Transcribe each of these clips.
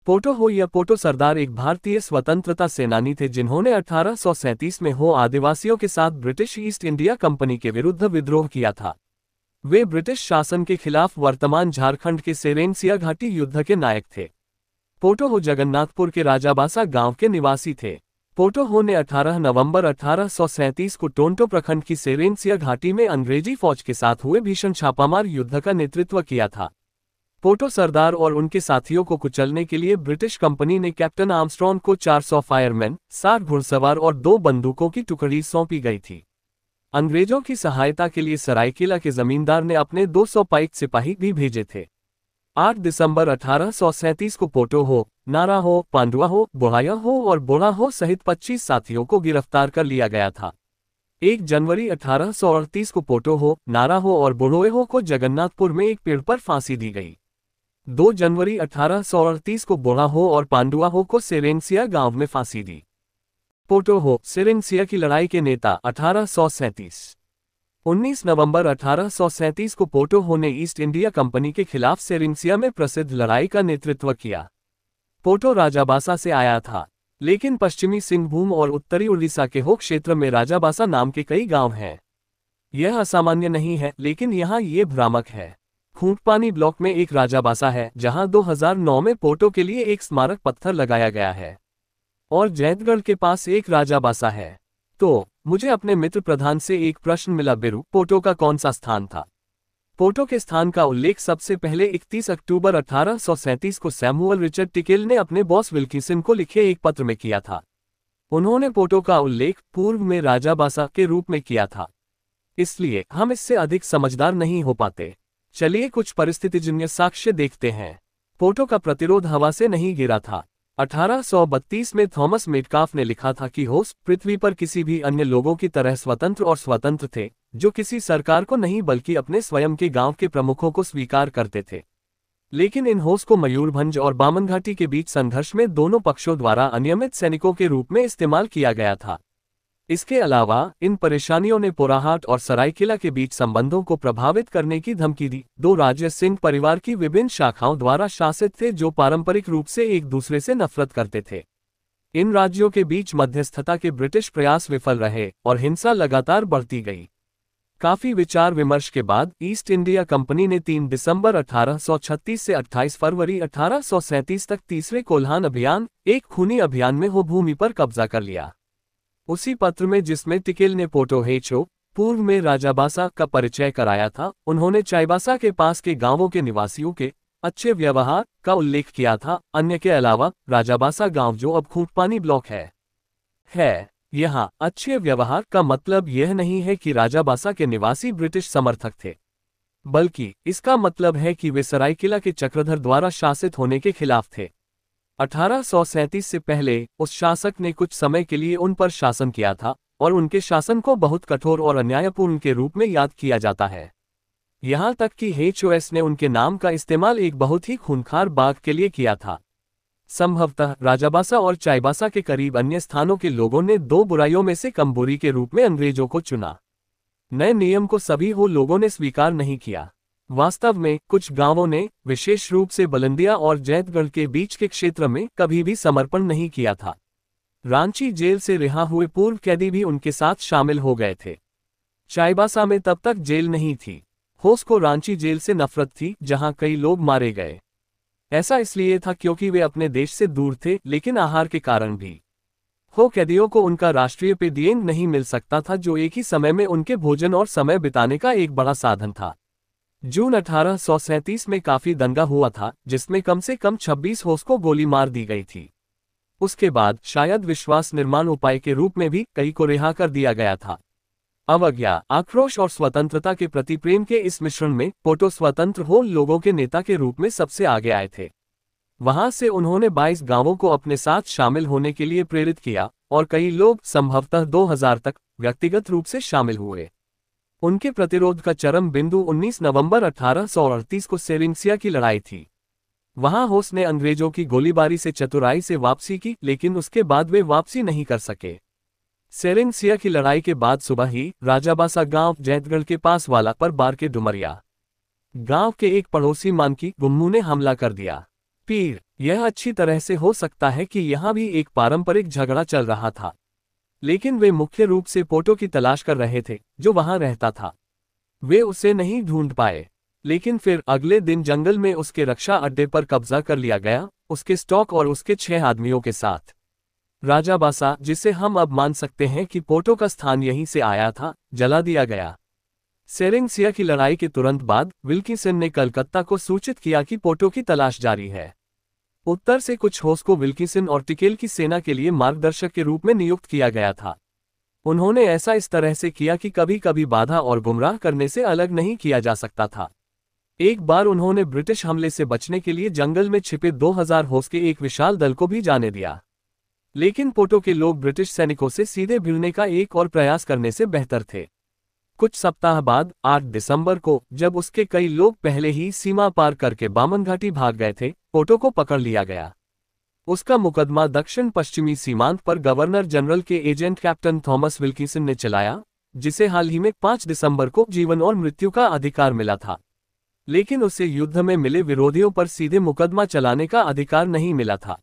पोटो हो या पोटो सरदार एक भारतीय स्वतंत्रता सेनानी थे जिन्होंने 1837 में हो आदिवासियों के साथ ब्रिटिश ईस्ट इंडिया कंपनी के विरुद्ध विद्रोह किया था। वे ब्रिटिश शासन के खिलाफ वर्तमान झारखंड के सेरेनसिया घाटी युद्ध के नायक थे। पोटो हो जगन्नाथपुर के राजाबासा गांव के निवासी थे। पोटो हो ने 18 नवंबर 1837 को टोंटो प्रखंड की सेरेनसिया घाटी में अंग्रेजी फौज के साथ हुए भीषण छापामार युद्ध का नेतृत्व किया था। पोटो सरदार और उनके साथियों को कुचलने के लिए ब्रिटिश कंपनी ने कैप्टन आर्मस्ट्रॉन्ग को 400 फायरमैन, 60 घुड़सवार और 2 बंदूकों की टुकड़ी सौंपी गई थी। अंग्रेजों की सहायता के लिए सरायकेला के जमींदार ने अपने 200 पाइक सिपाही भी भेजे थे। 8 दिसंबर 1837 को पोटो हो, नारा हो, पांडुआ हो, बोहाया हो और बोड़ा हो सहित 25 साथियों को गिरफ्तार कर लिया गया था। 1 जनवरी 1838 को पोटो हो, नारा हो और बोड़ोए हो को जगन्नाथपुर में एक पेड़ पर फांसी दी गई। 2 जनवरी 1838 को बोड़ा हो और पांडुआ हो को सेरेनसिया गांव में फांसी दी। पोटो हो, सेरेनसिया की लड़ाई के नेता 1837। 19 नवंबर 1837 को पोटो हो ने ईस्ट इंडिया कंपनी के खिलाफ सेरेनसिया में प्रसिद्ध लड़ाई का नेतृत्व किया। पोटो राजाबासा से आया था, लेकिन पश्चिमी सिंहभूम और उत्तरी उड़ीसा के हो क्षेत्र में राजाबासा नाम के कई गांव हैं। यह असामान्य नहीं है, लेकिन यहाँ ये भ्रामक है। खूंटपानी ब्लॉक में एक राजाबासा है, जहां 2009 में पोटो के लिए एक स्मारक पत्थर लगाया गया है, और जैतगढ़ के पास एक राजाबासा है। तो मुझे अपने मित्र प्रधान से एक प्रश्न मिला, बिरु, पोटो का कौन सा स्थान था? पोटो के स्थान का उल्लेख सबसे पहले 31 अक्टूबर 1837 को सैमुअल रिचर्ड टिकेल ने अपने बॉस विल्किंसन को लिखे एक पत्र में किया था। उन्होंने पोटो का उल्लेख पूर्व में राजाबासा के रूप में किया था, इसलिए हम इससे अधिक समझदार नहीं हो पाते। चलिए कुछ परिस्थितिजन्य साक्ष्य देखते हैं। पोटो का प्रतिरोध हवा से नहीं गिरा था। 1832 में थॉमस मेटकाफ ने लिखा था कि होस्ट पृथ्वी पर किसी भी अन्य लोगों की तरह स्वतंत्र थे, जो किसी सरकार को नहीं बल्कि अपने स्वयं के गांव के प्रमुखों को स्वीकार करते थे। लेकिन इन होस्ट को मयूरभंज और बामन घाटी के बीच संघर्ष में दोनों पक्षों द्वारा अनियमित सैनिकों के रूप में इस्तेमाल किया गया था। इसके अलावा इन परेशानियों ने पोराहाट और सरायकेला के बीच संबंधों को प्रभावित करने की धमकी दी। 2 राज्य सिंह परिवार की विभिन्न शाखाओं द्वारा शासित थे, जो पारंपरिक रूप से एक दूसरे से नफरत करते थे। इन राज्यों के बीच मध्यस्थता के ब्रिटिश प्रयास विफल रहे और हिंसा लगातार बढ़ती गई। काफी विचार विमर्श के बाद ईस्ट इंडिया कंपनी ने 3 दिसंबर 1836 से 28 फरवरी 1837 तक तीसरे कोल्हान अभियान, एक खूनी अभियान में हो भूमि पर कब्जा कर लिया। उसी पत्र में जिसमें टिकेल ने पोटो हेचो, पूर्व में राजाबासा, का परिचय कराया था, उन्होंने चाईबासा के पास के गांवों के निवासियों के अच्छे व्यवहार का उल्लेख किया था। अन्य के अलावा राजाबासा गांव, जो अब खूंटपानी ब्लॉक है। यहाँ अच्छे व्यवहार का मतलब यह नहीं है कि राजाबासा के निवासी ब्रिटिश समर्थक थे, बल्कि इसका मतलब है कि वे सरायकेला के चक्रधर द्वारा शासित होने के खिलाफ थे। 1837 से पहले उस शासक ने कुछ समय के लिए उन पर शासन किया था, और उनके शासन को बहुत कठोर और अन्यायपूर्ण के रूप में याद किया जाता है। यहाँ तक कि HOS ने उनके नाम का इस्तेमाल एक बहुत ही खूंखार बाघ के लिए किया था। संभवतः राजाबासा और चाईबासा के करीब अन्य स्थानों के लोगों ने 2 बुराइयों में से कम बुरी के रूप में अंग्रेजों को चुना। नए नियम को सभी हो लोगों ने स्वीकार नहीं किया। वास्तव में कुछ गांवों ने, विशेष रूप से बलंदिया और जैतगढ़ के बीच के क्षेत्र में, कभी भी समर्पण नहीं किया था। रांची जेल से रिहा हुए पूर्व कैदी भी उनके साथ शामिल हो गए थे। चाईबासा में तब तक जेल नहीं थी। होस को रांची जेल से नफरत थी, जहां कई लोग मारे गए। ऐसा इसलिए था क्योंकि वे अपने देश से दूर थे, लेकिन आहार के कारण भी। हो कैदियों को उनका राष्ट्रीय पेडिएंग नहीं मिल सकता था, जो एक ही समय में उनके भोजन और समय बिताने का एक बड़ा साधन था। जून 1837 में काफी दंगा हुआ था, जिसमें कम से कम 26 होस को गोली मार दी गई थी। उसके बाद शायद विश्वास निर्माण उपाय के रूप में भी कई को रिहा कर दिया गया था। अवज्ञा, आक्रोश और स्वतंत्रता के प्रति प्रेम के इस मिश्रण में पोटो स्वतंत्र हो लोगों के नेता के रूप में सबसे आगे आए थे। वहां से उन्होंने 22 गांवों को अपने साथ शामिल होने के लिए प्रेरित किया, और कई लोग, संभवतः 2000 तक, व्यक्तिगत रूप से शामिल हुए। उनके प्रतिरोध का चरम बिंदु 19 नवंबर 1838 को सेरेनसिया की लड़ाई थी। वहां होस ने अंग्रेजों की गोलीबारी से चतुराई से वापसी की, लेकिन उसके बाद वे वापसी नहीं कर सके। सेरेनसिया की लड़ाई के बाद सुबह ही राजाबासा गांव, जैतगढ़ के पास वाला पर बार के डुमरिया गांव के एक पड़ोसी मानकी गुम्मू ने हमला कर दिया। पीर, यह अच्छी तरह से हो सकता है कि यहाँ भी एक पारंपरिक झगड़ा चल रहा था, लेकिन वे मुख्य रूप से पोटो की तलाश कर रहे थे, जो वहां रहता था। वे उसे नहीं ढूंढ पाए, लेकिन फिर अगले दिन जंगल में उसके रक्षा अड्डे पर कब्जा कर लिया गया, उसके स्टॉक और उसके 6 आदमियों के साथ। राजा बासा, जिसे हम अब मान सकते हैं कि पोटो का स्थान यहीं से आया था, जला दिया गया। सेरेंगसिया की लड़ाई के तुरंत बाद विल्किंसन ने कलकत्ता को सूचित किया कि पोटो की तलाश जारी है। उत्तर से कुछ होस को विल्किंसन और टिकेल की सेना के लिए मार्गदर्शक के रूप में नियुक्त किया गया था। उन्होंने ऐसा इस तरह से किया कि कभी कभी बाधा और गुमराह करने से अलग नहीं किया जा सकता था। एक बार उन्होंने ब्रिटिश हमले से बचने के लिए जंगल में छिपे 2000 होस के एक विशाल दल को भी जाने दिया, लेकिन पोटो के लोग ब्रिटिश सैनिकों से सीधे भिड़ने का एक और प्रयास करने से बेहतर थे। कुछ सप्ताह बाद 8 दिसंबर को, जब उसके कई लोग पहले ही सीमा पार करके बामन घाटी भाग गए थे, पोटो को पकड़ लिया गया। उसका मुकदमा दक्षिण पश्चिमी सीमांत पर गवर्नर जनरल के एजेंट कैप्टन थॉमस विल्किंसन ने चलाया, जिसे हाल ही में 5 दिसंबर को जीवन और मृत्यु का अधिकार मिला था, लेकिन उसे युद्ध में मिले विरोधियों पर सीधे मुकदमा चलाने का अधिकार नहीं मिला था।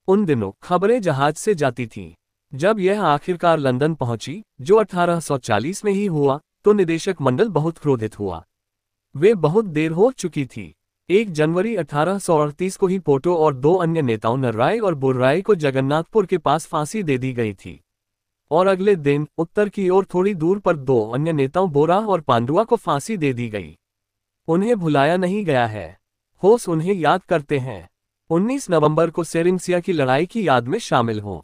उन दिनों खबरें जहाज से जाती थीं। जब यह आखिरकार लंदन पहुंची, जो 1840 में ही हुआ, तो निदेशक मंडल बहुत क्रोधित हुआ। वे बहुत देर हो चुकी थी। 1 जनवरी 1838 को ही पोटो और 2 अन्य नेताओं नर्राय और बुर्राय को जगन्नाथपुर के पास फांसी दे दी गई थी, और अगले दिन उत्तर की ओर थोड़ी दूर पर 2 अन्य नेताओं बोरा और पांडुआ को फांसी दे दी गई। उन्हें भुलाया नहीं गया है, होस उन्हें याद करते हैं। 19 नवंबर को सेरेंगसिया की लड़ाई की याद में शामिल हों।